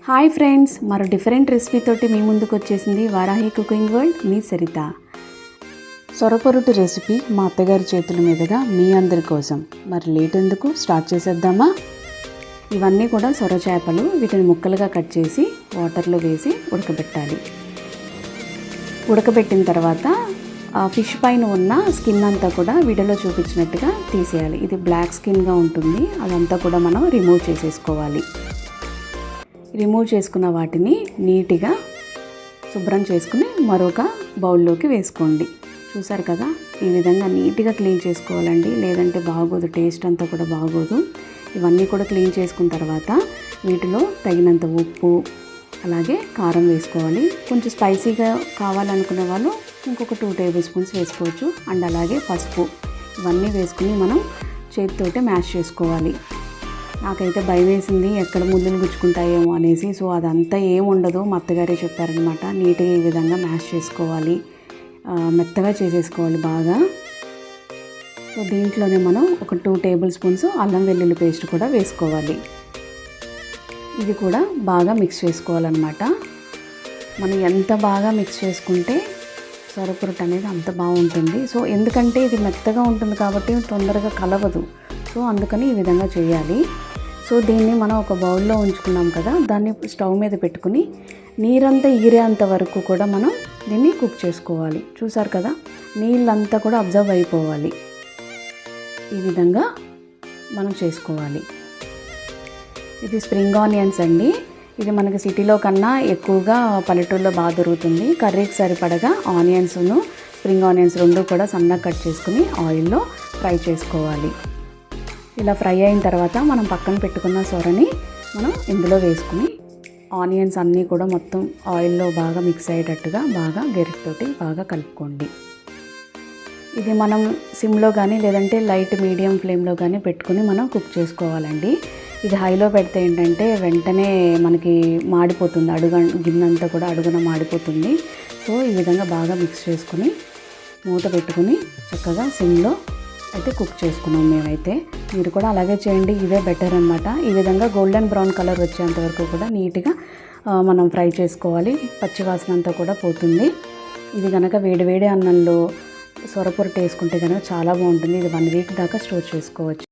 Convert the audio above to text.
Hi friends, మరో different recipe తోటి మీ ముందుకు వచ్చేసింది వారాహి కుకింగ్ వరల్డ్. మీ సరిత. సొరపొరుటు రెసిపీ మా అత్తగారి చేతుల మీదుగా మీ అందరి కోసం. మరి లేట్ ఎందుకు, స్టార్ట్ చేసేద్దామా? ఇవన్నీ కూడా సొర చేపలు. వీటిని ముక్కలుగా కట్ చేసి వాటర్లో వేసి ఉడకబెట్టాలి. ఉడకబెట్టిన తర్వాత ఆ ఫిష్ పైన ఉన్న స్కిన్ అంతా కూడా వీడియోలో చూపించినట్టుగా తీసేయాలి. ఇది బ్లాక్ స్కిన్గా ఉంటుంది, అదంతా కూడా మనం రిమూవ్ చేసేసుకోవాలి. రిమూవ్ చేసుకున్న వాటిని నీట్గా శుభ్రం చేసుకుని మరొక బౌల్లోకి వేసుకోండి. చూసారు కదా, ఈ విధంగా నీట్గా క్లీన్ చేసుకోవాలండి, లేదంటే బాగోదు, టేస్ట్ అంతా కూడా బాగోదు. ఇవన్నీ కూడా క్లీన్ చేసుకున్న తర్వాత వీటిలో తగినంత ఉప్పు అలాగే కారం వేసుకోవాలి. కొంచెం స్పైసీగా కావాలనుకునే వాళ్ళు ఇంకొక 2 టేబుల్ స్పూన్స్ వేసుకోవచ్చు. అండ్ అలాగే పసుపు, ఇవన్నీ వేసుకుని మనం చేతితోటే మ్యాష్ చేసుకోవాలి. నాకైతే భయం వేసింది, ఎక్కడ ముళ్ళులు గుచ్చుకుంటాయేమో అనేసి. సో అదంతా ఏం ఉండదు, మా అత్తగారే చెప్పారనమాట. నీట్గా ఈ విధంగా మ్యాష్ చేసుకోవాలి, మెత్తగా చేసేసుకోవాలి బాగా. సో దీంట్లోనే మనం ఒక 2 టేబుల్ స్పూన్స్ అల్లం వెల్లుల్లి పేస్ట్ కూడా వేసుకోవాలి. ఇది కూడా బాగా మిక్స్ చేసుకోవాలన్నమాట. మనం ఎంత బాగా మిక్స్ చేసుకుంటే సొరపొరుటు అనేది అంత బాగుంటుంది. సో ఎందుకంటే ఇది మెత్తగా ఉంటుంది కాబట్టి తొందరగా కలవదు. సో అందుకని ఈ విధంగా చేయాలి. సో దీన్ని మనం ఒక బౌల్లో ఉంచుకున్నాం కదా, దాన్ని స్టవ్ మీద పెట్టుకుని నీరంతా ఈరేంత వరకు కూడా మనం దీన్ని కుక్ చేసుకోవాలి. చూసారు కదా, నీళ్ళంతా కూడా అబ్జర్వ్ అయిపోవాలి. ఈ విధంగా మనం చేసుకోవాలి. ఇది స్ప్రింగ్ ఆనియన్స్ అండి. ఇది మనకి సిటీలో కన్నా ఎక్కువగా పల్లెటూరులో బాగా దొరుకుతుంది. కర్రీకి సరిపడగా ఆనియన్స్ను స్ప్రింగ్ ఆనియన్స్ 2 కూడా సన్నగా కట్ చేసుకుని ఆయిల్లో ఫ్రై చేసుకోవాలి. ఇలా ఫ్రై అయిన తర్వాత మనం పక్కన పెట్టుకున్న సొరని మనం ఇందులో వేసుకుని ఆనియన్స్ అన్నీ కూడా మొత్తం ఆయిల్లో బాగా మిక్స్ అయ్యేటట్టుగా బాగా గరిటెతోటి బాగా కలుపుకోండి. ఇది మనం సిమ్లో కానీ లేదంటే లైట్ మీడియం ఫ్లేమ్లో కానీ పెట్టుకుని మనం కుక్ చేసుకోవాలండి. ఇది హైలో పెడితే ఏంటంటే వెంటనే మనకి మాడిపోతుంది, గిన్నెంతా కూడా అడుగున మాడిపోతుంది. సో ఈ విధంగా బాగా మిక్స్ చేసుకుని మూత పెట్టుకుని చక్కగా సిమ్లో అయితే కుక్ చేసుకున్నాం మేమైతే. మీరు కూడా అలాగే చేయండి, ఇదే బెటర్ అనమాట. ఈ విధంగా గోల్డెన్ బ్రౌన్ కలర్ వచ్చేంత వరకు కూడా నీట్గా మనం ఫ్రై చేసుకోవాలి. పచ్చివాసన అంతా కూడా పోతుంది. ఇది కనుక వేడి వేడి అన్నంలో సొరపొరుటు వేసుకుంటే కనుక చాలా బాగుంటుంది. ఇది 1 వీక్ దాకా స్టోర్ చేసుకోవచ్చు.